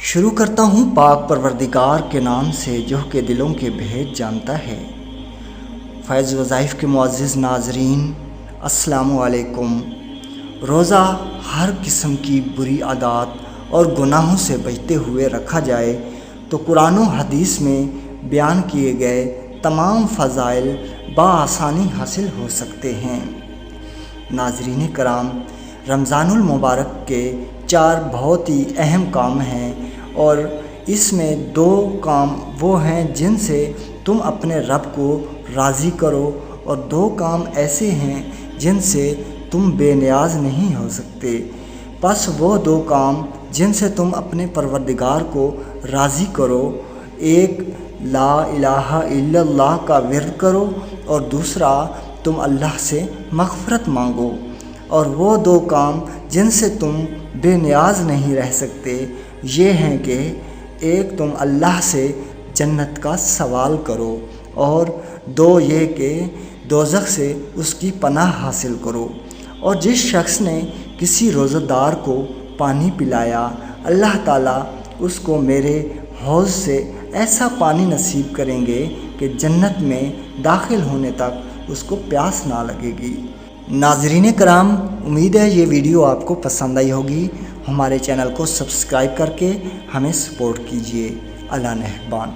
شروع کرتا ہوں پاک پروردگار کے نام سے جو کہ دلوں کے بھید جانتا ہے۔ فیض وظائف کے معزز ناظرین، السلام علیکم۔ روزہ ہر قسم کی بری عادات اور گناہوں سے بچتے ہوئے رکھا جائے تو قرآن و حدیث میں بیان کیے گئے تمام فضائل بآسانی حاصل ہو سکتے ہیں۔ ناظرین کرام، رمضان المبارک کے 4 بہت ہی اہم کام ہیں اور اس میں 2 کام وہ ہیں جن سے تم اپنے رب کو راضی کرو، اور 2 کام ایسے ہیں جن سے تم بے نیاز نہیں ہو سکتے۔ پس وہ 2 کام جن سے تم اپنے پروردگار کو راضی کرو، ایک لا الہ الا اللہ کا ورد کرو اور دوسرا تم اللہ سے مغفرت مانگو۔ اور وہ 2 کام جن سے تم بے نیاز نہیں رہ سکتے یہ ہیں کہ ایک تم اللہ سے جنت کا سوال کرو، اور 2 یہ کہ دوزخ سے اس کی پناہ حاصل کرو۔ اور جس شخص نے کسی روزہ دار کو پانی پلایا، اللہ تعالیٰ اس کو میرے حوض سے ایسا پانی نصیب کریں گے کہ جنت میں داخل ہونے تک اس کو پیاس نہ لگے گی۔ ناظرین کرام، امید ہے یہ ویڈیو آپ کو پسند آئی ہوگی۔ ہمارے چینل کو سبسکرائب کر کے ہمیں سپورٹ کیجیے۔ اللہ نگہبان۔